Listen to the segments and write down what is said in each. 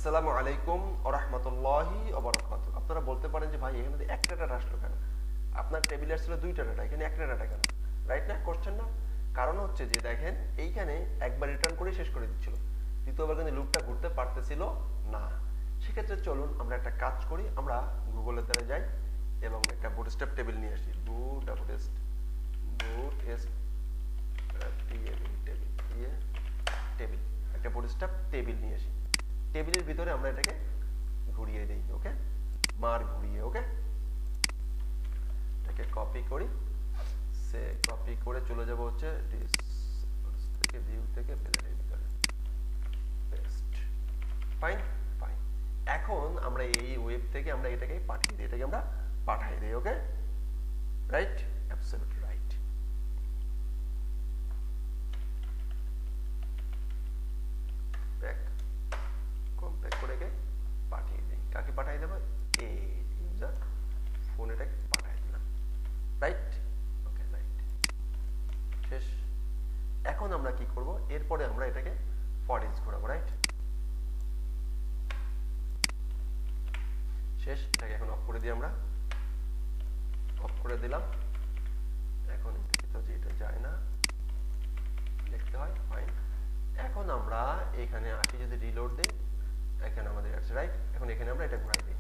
আসসালামু আলাইকুম ওয়া রাহমাতুল্লাহি ওয়া বারাকাতুহু। আপনারা বলতে পারেন যে ভাই এখানে একটা ডাটা আসলো কেন? আপনার টেবিলে আসছিল দুইটা ডাটা, এখানে একটা ডাটা কেন? রাইট না? কোশ্চেন না? কারণ হচ্ছে যে দেখেন এইখানে একবার রিটার্ন করে শেষ করে দিচ্ছিল, দ্বিতীয়বার কিন্তু লুপটা ঘুরতে পারতেছিল না। সেক্ষেত্রে চলুন আমরা একটা কাজ করি, আমরা গুগলের দ্বারা যাই এবং একটা বুটস্ট্র্যাপ টেবিল নিয়ে আসি। টেবিল একটা বুটস্ট্র্যাপ টেবিল নিয়ে আসি। টেবিলের ভিতরে আমরা এটাকে ঘুরিয়ে দিই, ওকে, মার ঘুরিয়ে, ওকে, এটাকে কপি করি, সে কপি করে চলে যাব হচ্ছে থেকে ভিউ থেকে বেলের ভিতরে পেস্ট। Fine fine. এখন আমরা এই ওয়েব থেকে আমরা এটাকে পাঠিয়ে দিই, এটাকে আমরা পাঠিয়ে দিই, okay, right, absolutely right. Back compact করে পাঠিয়ে দিই। কাকে পাঠিয়ে দেবো? এই ইউজার ফোন এটাকে পাঠিয়ে দিলাম, রাইট, ওকে, রাইট, শেষ। এখন আমরা কি করব? এরপরে আমরা এটাকে ফর ইচ ঘোরাবো, রাইট, শেষ। এটাকে এখন অফ করে দিই, আমরা অফ করে দিলাম। এখন তো এটা যায় না, দেখতে হয়, ফাইন। এখন আমরা এখানে আসি, যদি রিলোড দিই এখানে আমাদের আছে, রাইট। এখন এখানে আমরা এটা ঘুরাই দিই,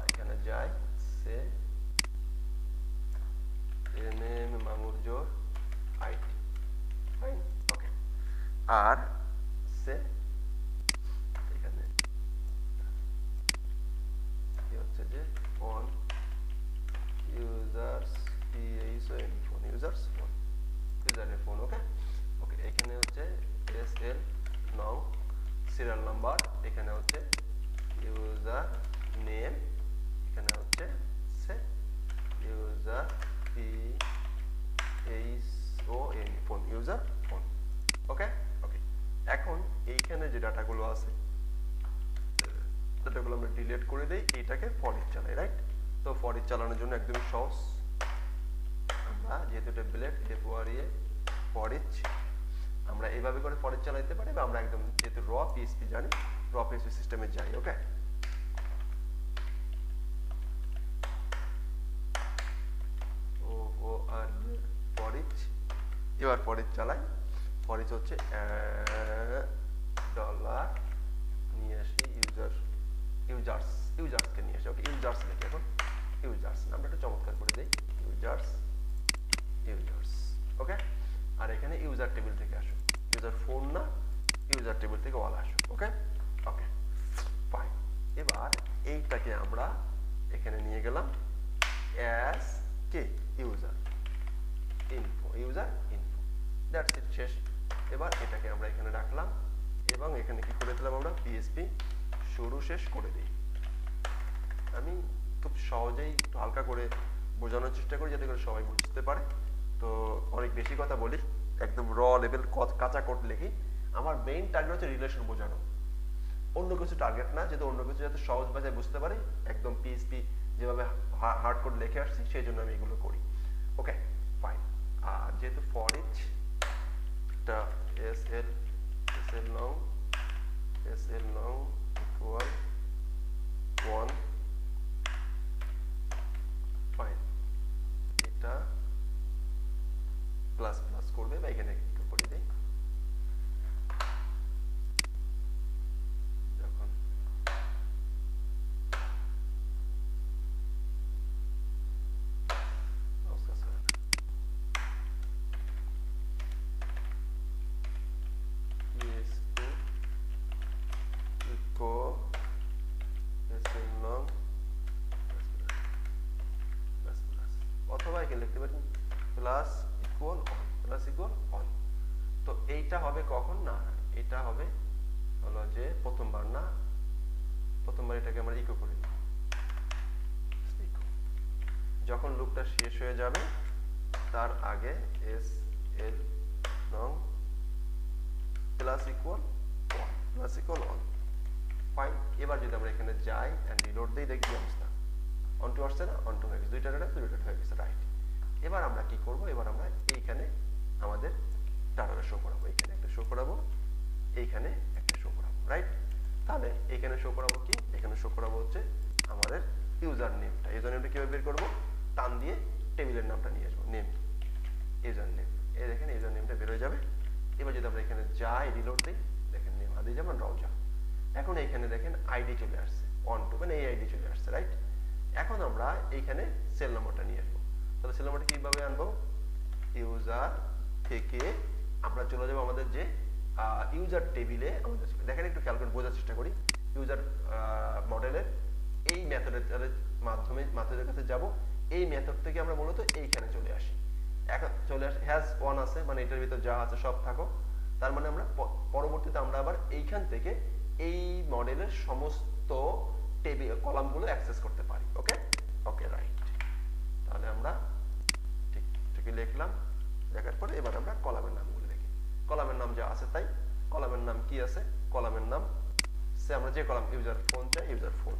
এখানে যাই, সে এনএম মামুর জোর আইটি, ফাইন, ওকে। আর সে এখানে কি হচ্ছে যে on users P H O N phone, users phone, ইউজারের ফোন, ওকে ওকে। এখানে হচ্ছে এসএল নাও সিরিয়াল নাম্বার, এখানে হচ্ছে ইউজার নেম, এখানে হচ্ছে সে user পিএইচওএন phone, user phone, okay ওকে। এখন এইখানে যে ডাটাগুলো আছে ডাটাগুলো আমরা ডিলিট করে দেই, এইটাকে ফর ইচ চালাই, রাইট। তো ফর ইচ চালানোর জন্য একদমই সহজ, আমরা যেহেতু টেবলেট এফওআরএ ফর ইচ আমরা এইভাবে করে ফর ইচ চালাতে পারি, বা আমরা একদম যেহেতু র পিএইচপি জানি র পিএইচপি সিস্টেমে যাই, ওকে। ফর ইচ, এবার ফর ইচ চালাই। ফর ইচ হচ্ছে ডলার নিয়ে আসি ইউজার্সকে নিয়ে আসি, ওকে, ইউজার্স লিখি এখন, ইউজার্স নামটা একটু চমৎকার করে দেই, ইউজার্স, ওকে। আর এখানে ইউজার টেবিল থেকে আসো, ইউজার ফোন না, ইউজার টেবিল থেকে অল আসো, ওকে ওকে, ফাইন। এবার এইটাকে আমরা এখানে নিয়ে গেলাম as K user info, user info, that's it, শেষ। এবার এটাকে আমরা এখানে রাখলাম এবং এখানে কি করে দিলাম? আমরা পিএইচপি শুরু শেষ করে দিই। আমি খুব সহজেই একটু হালকা করে বোঝানোর চেষ্টা করি যাতে করে সবাই বুঝতে পারে। তো অনেক বেশি কথা বলি, একদম র লেভেল কাঁচা কোড লিখি। আমার মেইন টার্গেট হচ্ছে রিলেশন বোঝানো, অন্য কিছু টার্গেট না, যেহেতু অন্য কিছু যাতে সহজ ভাষায় বুঝতে পারি, একদম পিএইচপি যেভাবে হার্ড কোড লিখে আসছি সেই জন্য আমি এগুলো করি, ওকে ফাইন। আর যেহেতু ফর ইচ টা এসএল নাও ইকুয়াল 1, ফাইন, এটা প্লাস প্লাস করবে, বা এখানে একটু করে দেই, যখন অথবা এখানে লিখতে পারি plus equal on, plus equal on. তো এইটা হবে কখন? না, এটা হবে হলো যে প্রথমবার না, প্রথমবার এটাকে আমরা ইকো করি, যখন লুপটা শেষ হয়ে যাবে তার আগে এস এল নং plus equal on, plus equal on, fine. এবার যদি আমরা এখানে যাই এন্ড রিলোড দেই, দেখি অবস্থা অন টু আসছে না, অন টু হয়ে গেছে, দুইটা ডাটা রিলোড হয়ে গেছে, রাইট। এবার আমরা কি করব? এবার আমরা এইখানে আমাদের ডাটাটা শো করাবো, এখানে একটা শো করাবো, এইখানে একটা শো করাবো, রাইট। তাহলে এখানে শো করাবো কি, এখানে শো করাবো হচ্ছে আমাদের ইউজার নেমটা। ইউজার নেমটা কিভাবে বের করবো, টান দিয়ে টেবিলের নামটা নিয়ে আসবো, নেম ইউজার নেম। এই দেখেন ইউজার নেমটা বের হয়ে যাবে। এবার যদি আমরা এখানে যাই রিলোড দিই, দেখেন নেম হাতে যেমন ব্রাউজার। এখন এইখানে দেখেন আইডি চলে আসছে 1 2, মানে এই আইডি চলে আসছে, রাইট। এখন আমরা এইখানে সেল নম্বরটা নিয়ে আসবো। তাহলে সেল নম্বরটা কিভাবে আনবো, ইউজার থেকে আমরা চলে যাবো আমাদের যে ইউজার টেবিলে। আমাদের দেখেন একটু খেয়াল করে বোঝার চেষ্টা করি। ইউজার মডেলের এই মেথডের মাধ্যমে মেথডের কাছে যাব। এই মেথড থেকে আমরা মূলত এইখানে চলে আসি। এখন চলে আসি hasOne আছে, মানে এটার ভিতর যা আছে সব থাকো। তার মানে আমরা পরবর্তীতে আমরা আবার এইখান থেকে এই মডেলের সমস্ত টেবিল কলামগুলো অ্যাক্সেস করতে পারি। ওকে ওকে রাইট। তাহলে আমরা ঠিকই লিখলাম। লেখার পরে এবার আমরা কলামের নামগুলো লিখি। কলামের নাম যা আছে তাই। কলামের নাম কি আছে, কলামের নাম সে আমরা যে কলাম ইউজার ফোন চাই, ইউজার ফোন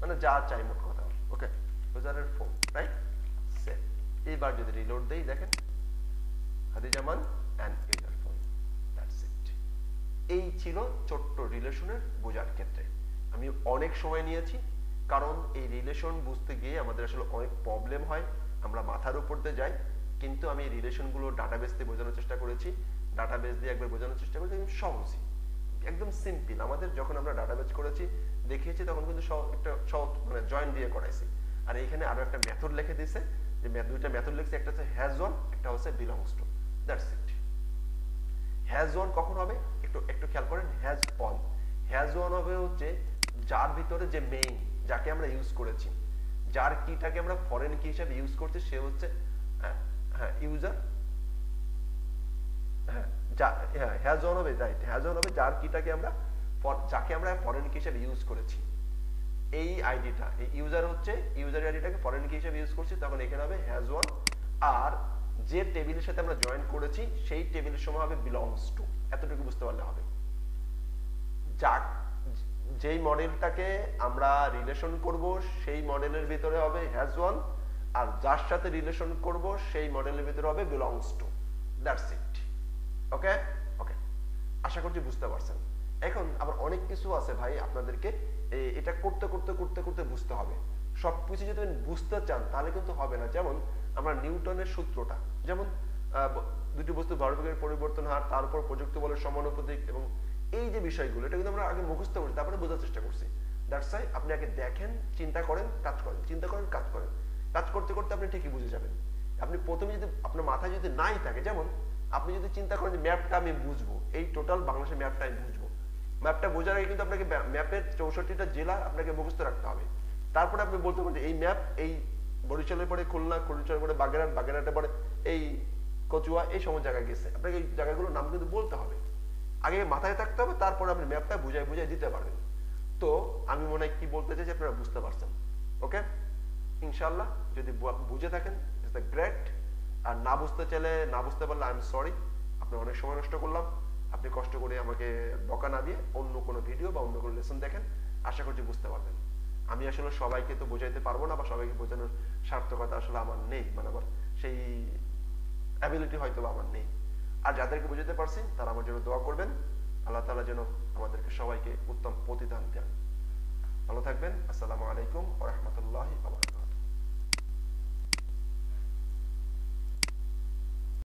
মানে যা চাই মোট কথা। ওকে ইউজারের ফোন, রাইট। সে এইবার যদি রিলোড দেই, দেখেন হাদিজামান end user phone, that's it. এই ছিল ছোট্ট রিলেশনের বোঝার ক্ষেত্রে। আমি অনেক সময় নিয়েছি, কারণ এই রিলেশন বুঝতে গিয়ে আমাদের আসলে অনেক প্রবলেম হয়, আমরা মাথার উপর দিয়ে যাই। কিন্তু আমি এই রিলেশনগুলো ডাটাবেস দিয়ে বোঝানোর চেষ্টা করেছি। ডাটাবেস দিয়ে একবার বোঝানোর চেষ্টা করেছি, সহজই একদম সিম্পল। আমাদের যখন আমরা ডাটাবেস করেছি দেখিয়েছি, তখন কিন্তু একটা সহজ মানে জয়েন দিয়ে করাইছি। আর এইখানে আরো একটা মেথড লিখে দিয়েছে, যে দুইটা মেথড লিখছে, একটা হচ্ছে hasOne, একটা হচ্ছে belongsTo, দ্যাটস ইট। hasOne কখন হবে একটু খেয়াল করেন। hasOne হবে হচ্ছে যার ভিতরে যে মেইন, যাকে আমরা ইউজ করেছি, যার কিটাকে আমরা ফরেন কি হিসেবে ইউজ করছি, সে হচ্ছে ইউজার। hasOne হবে, রাইট। hasOne হবে যার কিটাকে আমরা যাকে আমরা ফরেন কি হিসেবে ইউজ করেছি। এই আইডিটা, এই ইউজার হচ্ছে ইউজার আইডিটাকে ফরেন কি হিসেবে ইউজ করছি, তখন এখানে হবে hasOne। আর যে টেবিলের সাথে আমরা জয়েন করেছি সেই টেবিলের সময় হবে belongsTo। এতটুকু বুঝতে পারলে হবে। যেই মডেলটাকে আমরা রিলেশন করব সেই মডেলের ভিতরে হবে hasOne, আর যার সাথে রিলেশন করব সেই মডেলের ভিতরে হবে belongsTo, দ্যাটস ইট। ওকে ওকে, আশা করছি বুঝতে পারছেন। এখন আবার অনেক কিছু আছে ভাই, আপনাদেরকে এটা করতে করতে করতে করতে বুঝতে হবে। সবকিছু যদি বুঝতে চান তাহলে কিন্তু হবে না। যেমন আমরা নিউটনের সূত্রটা, যেমন দুটি বস্তু ভরবেগের পরিবর্তন হার, তার উপর প্রযুক্তি বলের সমানুপাতিক, এবং এই যে বিষয়গুলো, এটা কিন্তু আমরা আগে মুখস্থ করি, তারপরে বোঝার চেষ্টা করছি। দ্যাটস ওয়াই আপনি আগে দেখেন, চিন্তা করেন, কাজ করেন, চিন্তা করেন, কাজ করেন। কাজ করতে করতে আপনি ঠিকই বুঝে যাবেন। আপনি প্রথমে যদি আপনার মাথায় যদি নাই থাকে, যেমন আপনি যদি চিন্তা করেন যে ম্যাপটা আমি বুঝবো, এই টোটাল বাংলাদেশের ম্যাপটা আমি বুঝবো, ম্যাপটা বোঝার আগে কিন্তু আপনাকে ম্যাপের 64টা জেলা আপনাকে মুখস্থ রাখতে হবে। তারপরে আপনি বলতে পারেন এই ম্যাপ, এই বরিশালের পরে খুলনা, খুলনার পরে বাগেরহাট, বাগেরহাটের পরে এই কচুয়া, এই সমস্ত জায়গায় গেছে। আপনাকে এই জায়গাগুলোর নাম কিন্তু বলতে হবে, আগে মাথায় থাকতে হবে, তারপরে আপনি ম্যাপটা বুঝাই বুঝাই দিতে পারবেন। তো আমি মনে হয় কি বলতে চাইছি আপনারা বুঝতে পারছেন। ওকে ইনশাআল্লাহ যদি বুঝে থাকেন ইটস দ্য গ্রেট, আর না বুঝতে চাইলে, না বুঝতে পারলে আই এম সরি, আপনি অনেক সময় নষ্ট করলাম। আপনি কষ্ট করে আমাকে বকা না দিয়ে অন্য কোনো ভিডিও বা অন্য কোনো লেসন দেখেন, আশা করছি বুঝতে পারবেন। আমি আসলে সবাইকে তো বোঝাইতে পারবো না, বা সবাইকে বোঝানোর সার্থকতা আসলে আমার নেই, মানে আমার সেই অ্যাবিলিটি হয়তো আমার নেই। আর যাদেরকে বোঝাতে পারছি তারা আমার জন্য দোয়া করবেন, আল্লাহ তাআলা যেন আমাদেরকে সবাইকে উত্তম প্রতিদান দেন। ভালো থাকবেন। আসসালামু আলাইকুম ওয়া রাহমাতুল্লাহি ওয়া বারাকাতুহু।